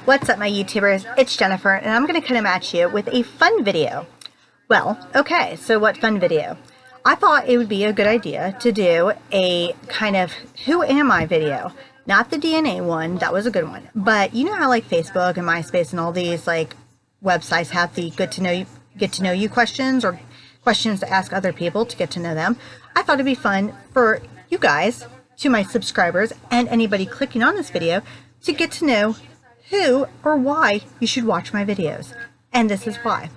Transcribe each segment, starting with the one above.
What's up, my YouTubers? It's Jennifer, and I'm going to come at you with a fun video. Well, okay, so what fun video? I thought it would be a good idea to do a kind of who am I video. Not the DNA one, that was a good one. But you know how like Facebook and MySpace and all these like websites have the get to know you questions, or questions to ask other people to get to know them. I thought it'd be fun for you guys, to my subscribers, and anybody clicking on this video to get to know who or why you should watch my videos. And this is why.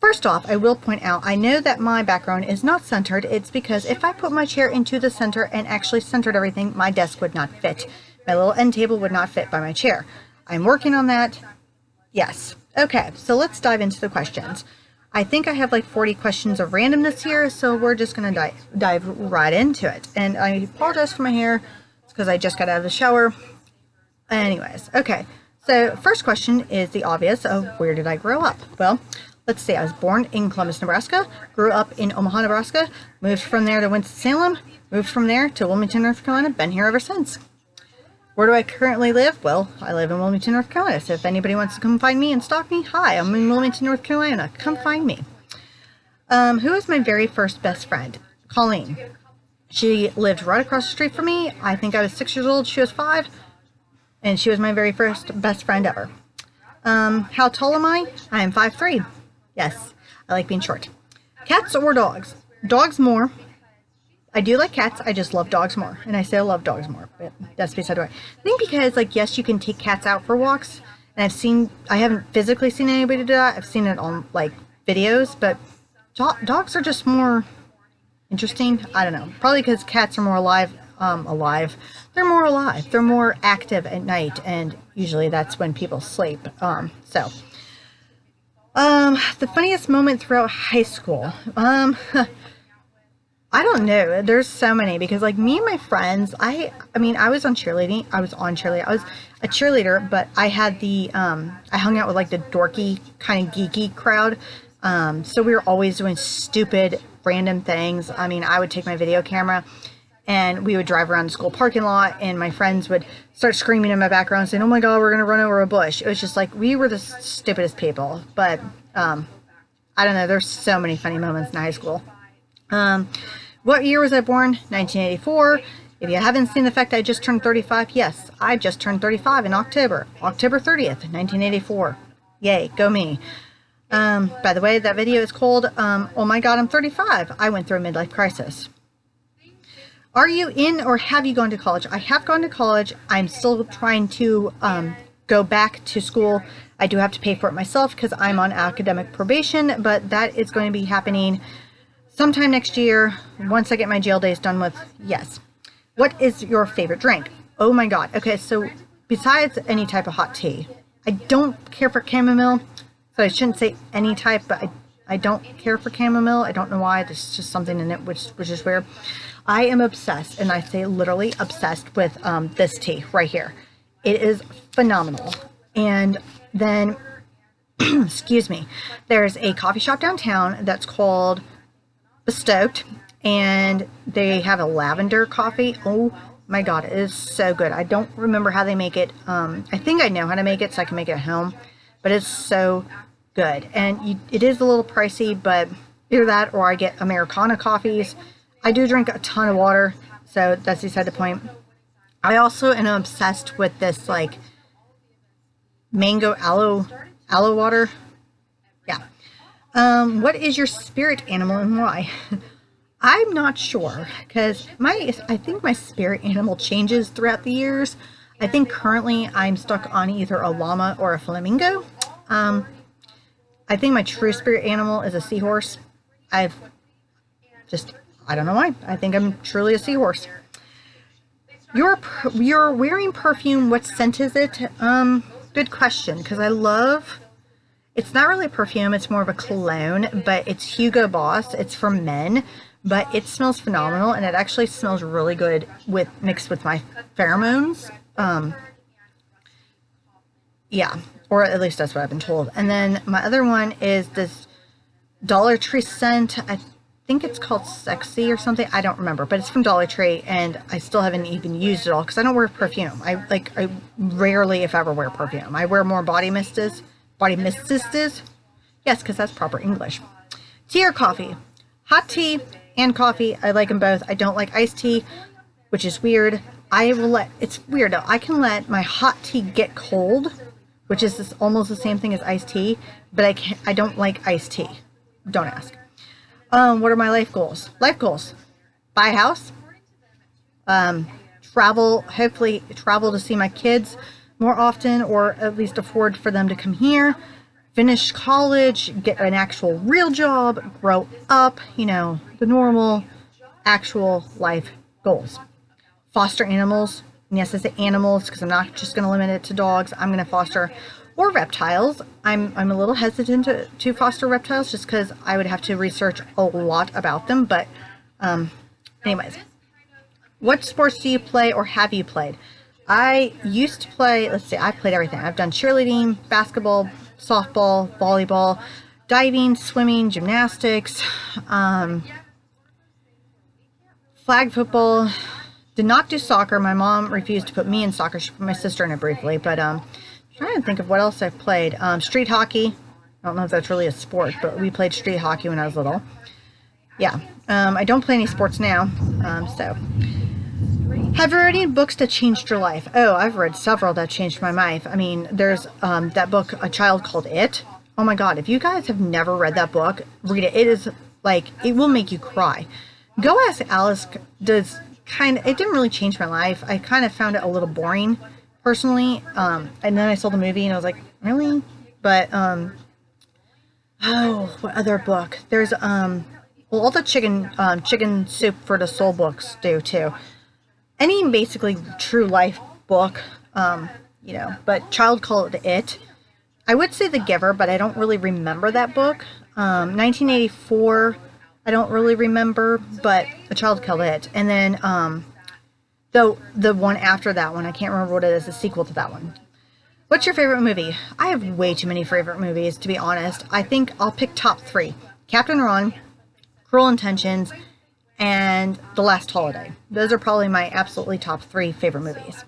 First off, I will point out, I know that my background is not centered. It's because if I put my chair into the center and actually centered everything, my desk would not fit. My little end table would not fit by my chair. I'm working on that. Yes. Okay, so let's dive into the questions. I think I have like 40 questions of randomness here, so we're just going to dive right into it. And I apologize for my hair. It's because I just got out of the shower. Anyways, okay. So first question is the obvious of where did I grow up? Well, let's see. I was born in Columbus, Nebraska, grew up in Omaha, Nebraska, moved from there to Winston-Salem, moved from there to Wilmington, North Carolina, been here ever since. Where do I currently live? Well, I live in Wilmington, North Carolina, so if anybody wants to come find me and stalk me, hi, I'm in Wilmington, North Carolina. Come find me. Who is my very first best friend? Colleen. She lived right across the street from me. I think I was 6 years old, she was 5. And she was my very first best friend ever. How tall am I? I am 5'3". Yes, I like being short. Cats or dogs? Dogs more. I do like cats, I just love dogs more. And I still love dogs more, but that's beside the way. I think because, like, yes, you can take cats out for walks. And I haven't physically seen anybody do that. I've seen it on, like, videos. But dogs are just more interesting. I don't know. Probably because cats are more alive. They're more alive. They're more active at night, and usually that's when people sleep. The funniest moment throughout high school. I don't know. There's so many, because like me and my friends, I mean, I was on cheerleading. I was a cheerleader, but I had I hung out with like the dorky kind of geeky crowd. So we were always doing stupid, random things. I mean, I would take my video camera and we would drive around the school parking lot, and my friends would start screaming in my background saying, "Oh my God, we're going to run over a bush." It was just like, we were the stupidest people. But I don't know. There's so many funny moments in high school. What year was I born? 1984. If you haven't seen the fact I just turned 35, yes, I just turned 35 in October. October 30th, 1984. Yay, go me. By the way, that video is called, Oh My God, I'm 35. I went through a midlife crisis. Are you in, or have you gone to college? I have gone to college. I'm still trying to go back to school. I do have to pay for it myself because I'm on academic probation, but that is going to be happening sometime next year once I get my jail days done with. Yes. What is your favorite drink? Oh my God. Okay, so besides any type of hot tea, I don't care for chamomile. So I shouldn't say any type, but I don't care for chamomile. I don't know why. There's just something in it which is weird. I am obsessed, and I say literally obsessed with this tea right here. It is phenomenal. And then, excuse me, there's a coffee shop downtown that's called Bestoked, and they have a lavender coffee. Oh my God, it is so good. I don't remember how they make it. I think I know how to make it, so I can make it at home, but it's so good. And it is a little pricey, but either that or I get Americana coffees. I do drink a ton of water, so that's beside the point. I also am obsessed with this like mango aloe water. Yeah. What is your spirit animal and why? I'm not sure, because I think my spirit animal changes throughout the years. I think currently I'm stuck on either a llama or a flamingo. I think my true spirit animal is a seahorse. I don't know why. I think I'm truly a seahorse. You're wearing perfume. What scent is it? Good question, because it's not really a perfume, it's more of a cologne, but it's Hugo Boss. It's for men, but it smells phenomenal, and it actually smells really good mixed with my pheromones. Yeah, or at least that's what I've been told. And then my other one is this Dollar Tree scent. I think it's called Sexy or something. I don't remember, but it's from Dollar Tree, and I still haven't even used it all because I don't wear perfume. I rarely, if ever, wear perfume. I wear more body mistes. Body mistes? Yes, because that's proper English. Tea or coffee? Hot tea and coffee. I like them both. I don't like iced tea, which is weird. It's weird though. I can let my hot tea get cold, which is almost the same thing as iced tea, but I don't like iced tea. Don't ask. What are my life goals? Life goals: buy a house, hopefully travel to see my kids more often, or at least afford for them to come here, finish college, get an actual real job, grow up, the normal actual life goals. Foster animals. And yes, I say animals because I'm not just going to limit it to dogs. I'm going to foster or reptiles. I'm a little hesitant to foster reptiles just because I would have to research a lot about them. But anyways, what sports do you play or have you played? I used to play, I played everything. I've done cheerleading, basketball, softball, volleyball, diving, swimming, gymnastics, flag football. Did not do soccer. My mom refused to put me in soccer. She put my sister in it briefly, but I'm trying to think of what else I've played. Street hockey. I don't know if that's really a sport, but we played street hockey when I was little. Yeah. I don't play any sports now. So have you read any books that changed your life? Oh, I've read several that changed my life. I mean, there's that book, A Child Called It. Oh my God. If you guys have never read that book, read it. It is it will make you cry. Go Ask Alice it didn't really change my life. I kind of found it a little boring personally. And then I saw the movie and I was like, really? But, what other book? There's, all the chicken soup for the soul books do too. Any basically true life book, but Child Called It. I would say The Giver, but I don't really remember that book. 1984. I don't really remember, but A Child Called It. And then, the one after that one, I can't remember what it is, the sequel to that one. What's your favorite movie? I have way too many favorite movies, to be honest. I think I'll pick top 3. Captain Ron, Cruel Intentions, and The Last Holiday. Those are probably my absolutely top 3 favorite movies.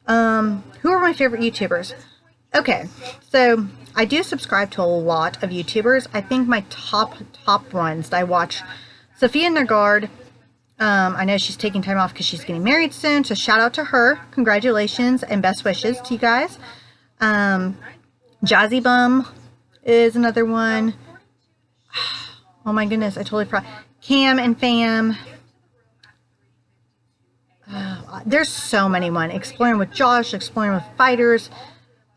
Who are my favorite YouTubers? Okay, so I do subscribe to a lot of YouTubers. I think my top ones that I watch, Sophia Nagard. I know she's taking time off because she's getting married soon, so shout out to her. Congratulations and best wishes to you guys. Jazzy Bum is another one. Oh my goodness, I totally forgot. Cam and Fam. There's so many one. Exploring with Josh, Exploring with Fighters.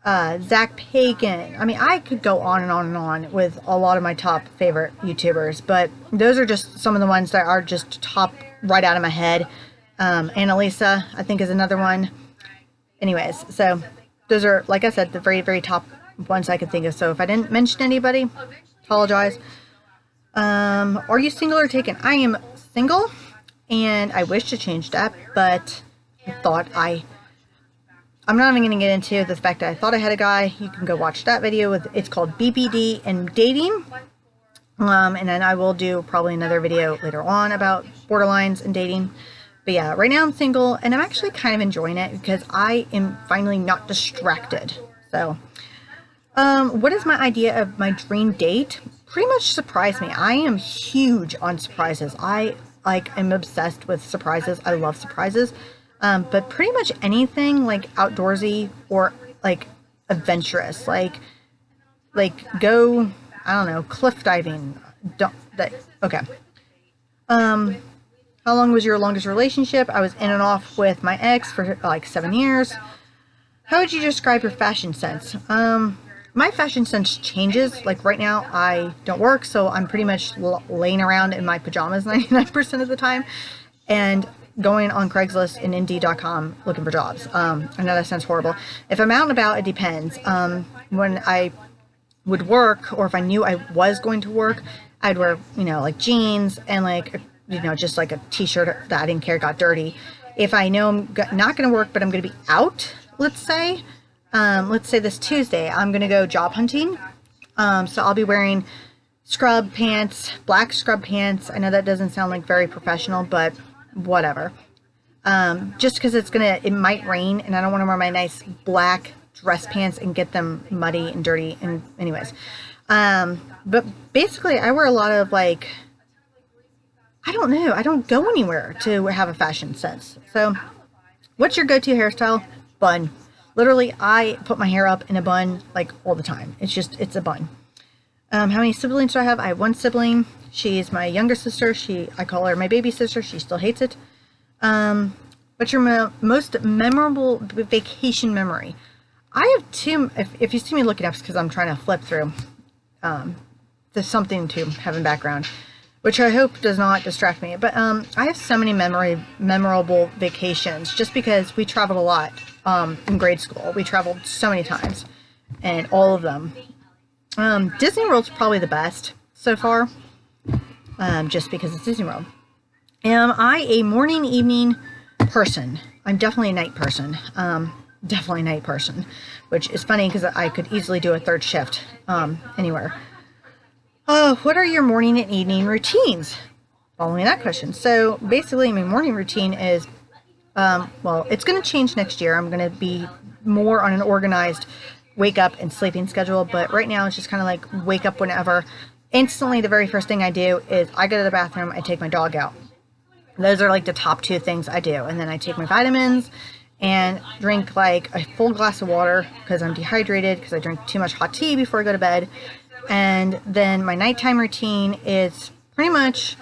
Zach Pagan. I mean, I could go on and on and on with a lot of my top favorite YouTubers, but those are just some of the ones that are just top right out of my head. Annalisa, I think, is another one. Anyways, so those are, like I said, the very, very top ones I could think of. So if I didn't mention anybody, apologize. Are you single or taken? I am single, and I wish to change that, but I'm not even going to get into the fact that I thought I had a guy. You can go watch that video. It's called BBD and dating. And then I will do probably another video later on about borderlines and dating. But yeah, right now I'm single, and I'm actually kind of enjoying it because I am finally not distracted. So, what is my idea of my dream date? Pretty much surprise me. I am huge on surprises. I am obsessed with surprises. I love surprises. But pretty much anything outdoorsy or adventurous, go, I don't know, cliff diving. Okay. How long was your longest relationship? I was in and off with my ex for 7 years. How would you describe your fashion sense? My fashion sense changes. Right now I don't work, so I'm pretty much laying around in my pajamas 99% of the time, and going on Craigslist and Indeed.com looking for jobs. I know that sounds horrible. If I'm out and about, it depends. When I would work, or if I knew I was going to work, I'd wear, jeans and just a t-shirt that I didn't care got dirty. If I know I'm not going to work, but I'm going to be out, let's say this Tuesday, I'm going to go job hunting. So I'll be wearing scrub pants, black scrub pants. I know that doesn't sound like very professional, but whatever. Just because it might rain, and I don't want to wear my nice black dress pants and get them muddy and dirty. And anyways, but basically, I wear a lot of like, I don't know, I don't go anywhere to have a fashion sense. So, what's your go-to hairstyle? Bun. Literally, I put my hair up in a bun like all the time. It's a bun. How many siblings do I have? I have one sibling. She's my younger sister. I call her my baby sister. She still hates it. What's your most memorable vacation memory? I have two. If you see me looking up, it's because I'm trying to flip through. There's something to have in background, which I hope does not distract me. But I have so many memorable vacations just because we traveled a lot in grade school. We traveled so many times, and all of them. Disney World's probably the best so far, just because it's Disney World. Am I a morning, evening person? I'm definitely a night person. Definitely a night person, which is funny because I could easily do a third shift anywhere. What are your morning and evening routines? Following that question. So basically my morning routine is, well, it's going to change next year. I'm going to be more on an organized wake up and sleeping schedule, but right now it's just kind of like wake up whenever. Instantly, the very first thing I do is I go to the bathroom, I take my dog out. Those are like the top two things I do. And then I take my vitamins and drink like a full glass of water because I'm dehydrated because I drink too much hot tea before I go to bed. And then my nighttime routine is pretty much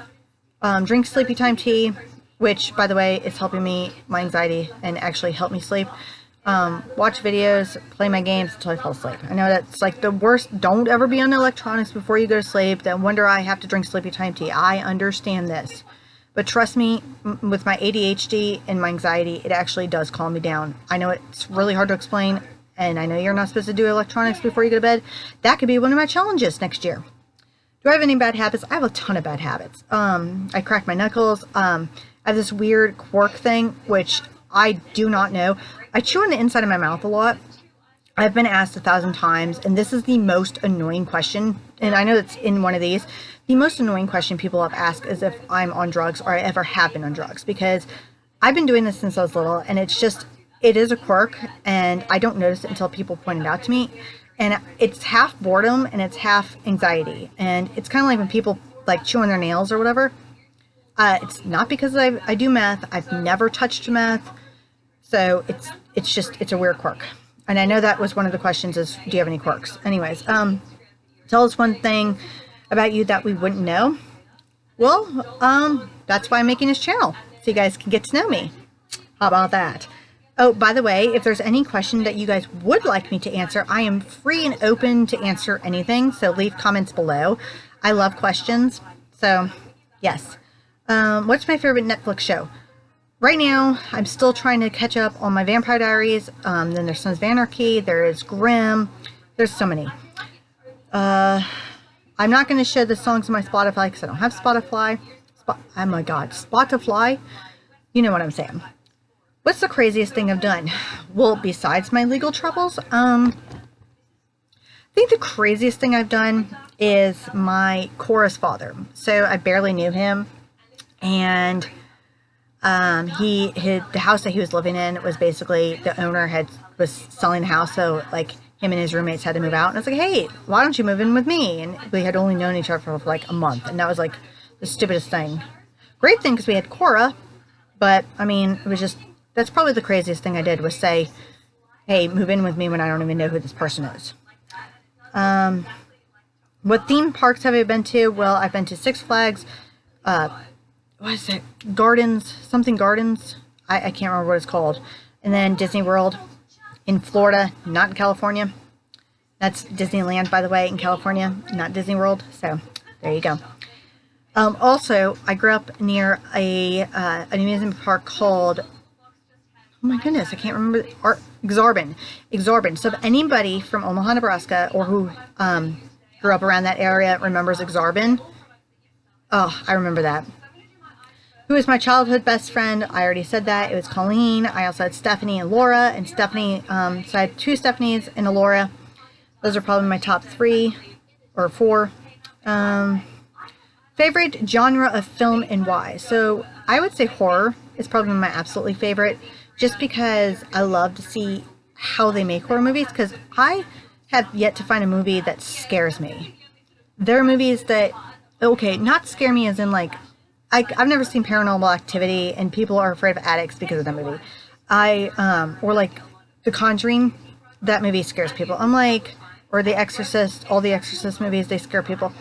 drink sleepy time tea, which, by the way, is helping my anxiety and actually help me sleep. Watch videos, play my games until I fall asleep. I know that's like the worst. Don't ever be on electronics before you go to sleep. Then wonder I have to drink sleepy time tea. I understand this. But trust me, with my ADHD and my anxiety, it actually does calm me down. I know it's really hard to explain, and I know you're not supposed to do electronics before you go to bed. That could be one of my challenges next year. Do I have any bad habits? I have a ton of bad habits. I crack my knuckles. I have this weird quirk thing, which I do not know. I chew on the inside of my mouth a lot. I've been asked 1,000 times, and this is the most annoying question, and I know it's in one of these. The most annoying question people have asked is if I'm on drugs or I ever have been on drugs, because I've been doing this since I was little, and it is a quirk, and I don't notice it until people point it out to me. And it's half boredom and it's half anxiety. And it's kind of like when people like chew on their nails or whatever. It's not because I do meth. I've never touched meth. So it's a weird quirk. And I know that was one of the questions is, do you have any quirks? Anyways, tell us one thing about you that we wouldn't know. Well, that's why I'm making this channel, so you guys can get to know me. How about that? Oh, by the way, if there's any question that you guys would like me to answer, I am free and open to answer anything. So leave comments below. I love questions. So yes. What's my favorite Netflix show? Right now, I'm still trying to catch up on my Vampire Diaries. Then there's Sons of Anarchy. There is Grimm. There's so many. I'm not going to show the songs on my Spotify because I don't have Spotify. Oh my God, Spotify. You know what I'm saying. What's the craziest thing I've done? Well, besides my legal troubles, I think the craziest thing I've done is my Cora's father. So I barely knew him, and the house that he was living in was basically the owner was selling the house, so like him and his roommates had to move out. And I was like, hey, why don't you move in with me? And we had only known each other for like a month, and that was like the stupidest thing. Great thing because we had Cora, but I mean, it was just. That's probably the craziest thing I did was say, hey, move in with me when I don't even know who this person is. What theme parks have I been to? Well, I've been to Six Flags, what is it? Gardens, something Gardens. I can't remember what it's called. And then Disney World in Florida, not in California. That's Disneyland, by the way, in California, not Disney World. So there you go. Also, I grew up near an amusement park called... Oh my goodness, I can't remember. Exarban. So if anybody from Omaha, Nebraska, or who grew up around that area remembers Exarban, oh, I remember that. Who is my childhood best friend? I already said that. It was Colleen. I also had Stephanie and Laura. And Stephanie, so I had two Stephanies and a Laura. Those are probably my top 3 or 4. Favorite genre of film and why? So I would say horror is probably my absolutely favorite, just because I love to see how they make horror movies. Because I have yet to find a movie that scares me. There are movies that, okay, not scare me as in like, I've never seen Paranormal Activity, and people are afraid of addicts because of that movie. Or like The Conjuring, that movie scares people. I'm like, or The Exorcist, all the Exorcist movies, they scare people.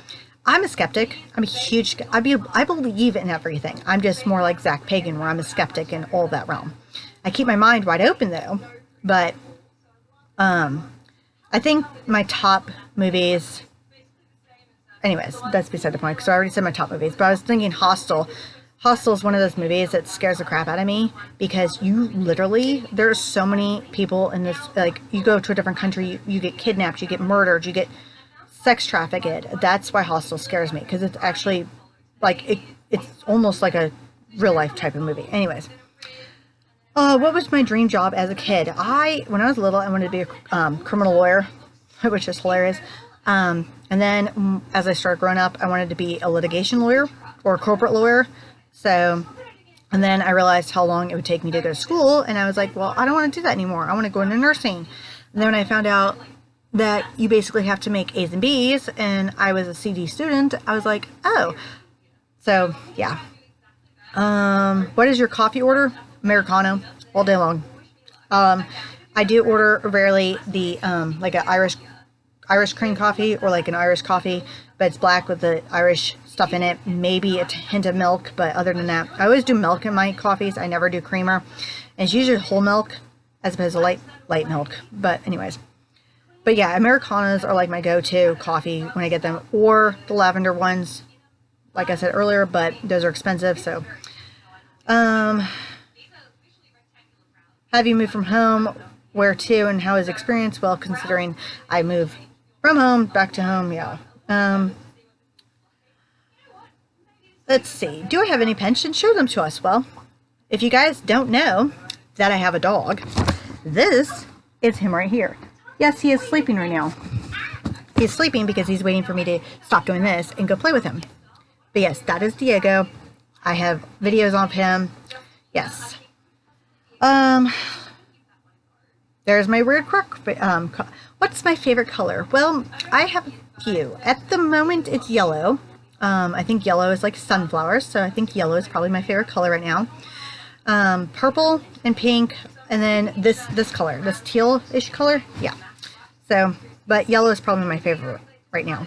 I'm a skeptic. I'm a huge, I believe in everything. I'm just more like Zach Pagan, where I'm a skeptic in all that realm. I keep my mind wide open though, but I think my top movies, anyways, that's beside the point, so I already said my top movies, but I was thinking Hostel. Hostel is one of those movies that scares the crap out of me, because you literally, there's so many people in this, like, you go to a different country, you get kidnapped, you get murdered, you get sex trafficked. That's why Hostel scares me, because it's actually, like, it's almost like a real life type of movie. Anyways, what was my dream job as a kid? When I was little, I wanted to be a criminal lawyer, which is hilarious. And then as I started growing up, I wanted to be a litigation lawyer or a corporate lawyer. So, and then I realized how long it would take me to go to school, and I was like, well, I don't want to do that anymore. I want to go into nursing. And then when I found out that you basically have to make A's and B's, and I was a CD student, I was like, oh. So, yeah. What is your coffee order? Americano, all day long. I do order rarely the, like an Irish cream coffee, or like an Irish coffee, but it's black with the Irish stuff in it, maybe a hint of milk, but other than that, I always do milk in my coffees. I never do creamer, and it's usually whole milk as opposed to light milk. But anyways, but yeah, Americanos are like my go-to coffee when I get them, or the lavender ones, like I said earlier, but those are expensive. So have you moved from home? Where to, and how is the experience? Well, considering I moved from home back to home, yeah. Let's see. Do I have any pensions? Show them to us. Well, if you guys don't know that I have a dog, this is him right here. Yes, he is sleeping right now. He's sleeping because he's waiting for me to stop doing this and go play with him. But yes, that is Diego. I have videos of him. Yes. There's my weird quirk. What's my favorite color? Well, I have a few. At the moment, it's yellow. I think yellow is like sunflowers, so I think yellow is probably my favorite color right now. Purple and pink, and then this color, this teal-ish color. Yeah. So, but yellow is probably my favorite right now.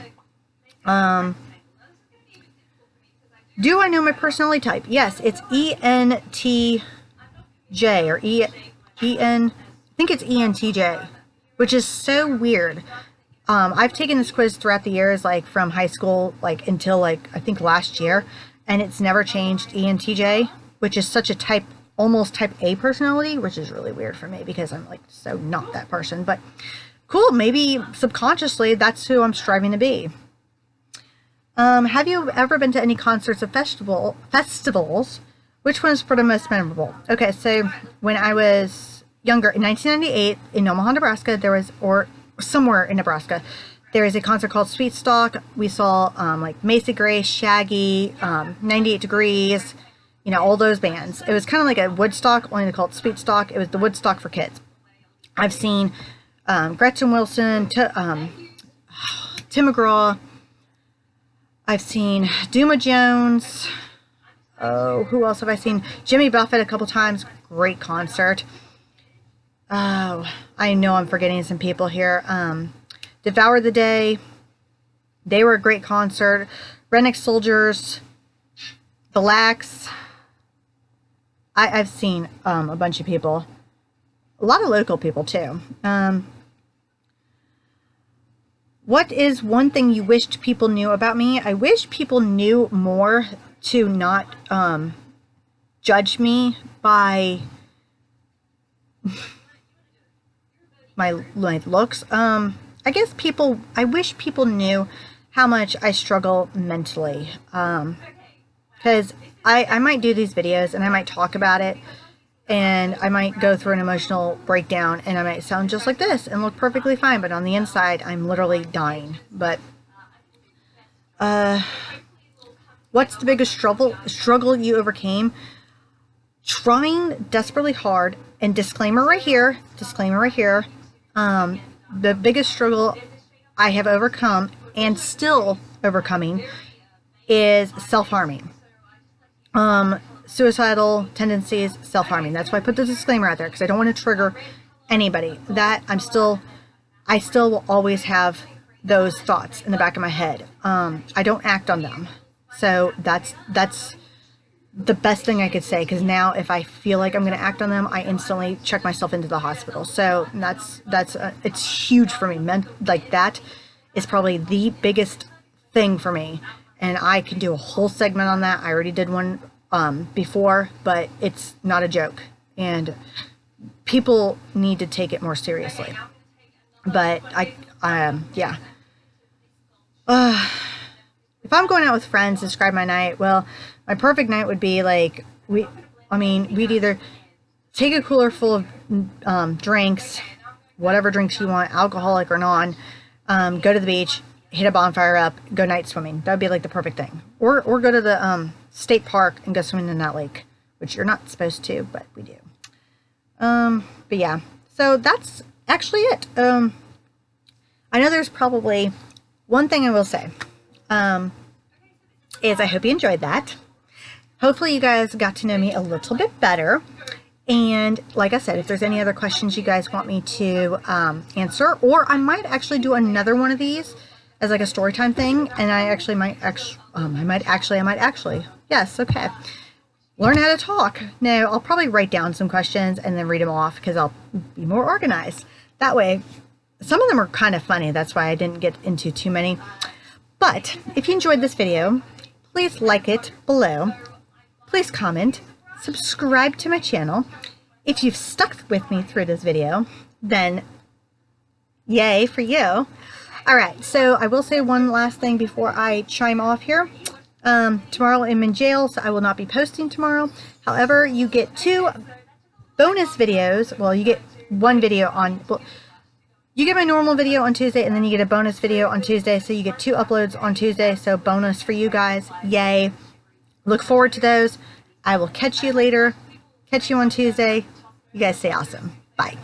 Do I know my personality type? Yes, it's ENTJ, or EN. I think it's ENTJ, which is so weird. I've taken this quiz throughout the years, like from high school, like until like I think last year, and it's never changed. ENTJ, which is such a almost type A personality, which is really weird for me because I'm like so not that person. But cool, maybe subconsciously that's who I'm striving to be. Have you ever been to any concerts or festivals? Which one's for the most memorable? Okay, so when I was younger, in 1998, in Omaha, Nebraska, there was, or somewhere in Nebraska, there is a concert called Sweet Stock. We saw like Macy Gray, Shaggy, 98 Degrees, you know, all those bands. It was kind of like a Woodstock, only they called it Sweet Stock. It was the Woodstock for kids. I've seen Gretchen Wilson, Tim McGraw. I've seen Duma Jones. Oh, who else have I seen? Jimmy Buffett a couple times. Great concert. Oh, I know I'm forgetting some people here. Devour the Day. They were a great concert. Redneck Soldiers. The Lax. I've seen a bunch of people. A lot of local people, too. What is one thing you wished people knew about me? I wish people knew more to not judge me by my looks. I guess I wish people knew how much I struggle mentally. Because I might do these videos and I might talk about it, and I might go through an emotional breakdown, and I might sound just like this and look perfectly fine, but on the inside I'm literally dying. But What's the biggest struggle you overcame? Trying desperately hard, and disclaimer right here, the biggest struggle I have overcome and still overcoming is self-harming. Suicidal tendencies, self-harming. That's why I put the disclaimer out there, because I don't want to trigger anybody. That I still will always have those thoughts in the back of my head. I don't act on them. So that's the best thing I could say, because now if I feel like I'm going to act on them, I instantly check myself into the hospital. So it's huge for me. Like, that is probably the biggest thing for me, and I can do a whole segment on that. I already did one before, but it's not a joke, and people need to take it more seriously. But yeah. If I'm going out with friends, describe my night, well, my perfect night would be like, we'd either take a cooler full of drinks, whatever drinks you want, alcoholic or non, go to the beach, hit a bonfire up, go night swimming. That would be like the perfect thing. Or go to the state park and go swimming in that lake, which you're not supposed to, but we do. But yeah, so that's actually it. I know there's probably one thing I will say, is I hope you enjoyed that. Hopefully you guys got to know me a little bit better. And like I said, if there's any other questions you guys want me to answer, or I might actually do another one of these as like a story time thing, and I might actually, yes, okay, learn how to talk. No, I'll probably write down some questions and then read them off, because I'll be more organized. That way, some of them are kind of funny. That's why I didn't get into too many. But if you enjoyed this video, please like it below. Please comment, subscribe to my channel. If you've stuck with me through this video, then yay for you. All right, so I will say one last thing before I chime off here. Tomorrow I'm in jail, so I will not be posting tomorrow. However, you get 2 bonus videos. Well, you get one video on... Well, you get my normal video on Tuesday, and then you get a bonus video on Tuesday. So you get 2 uploads on Tuesday. So bonus for you guys. Yay. Look forward to those. I will catch you later. Catch you on Tuesday. You guys stay awesome. Bye.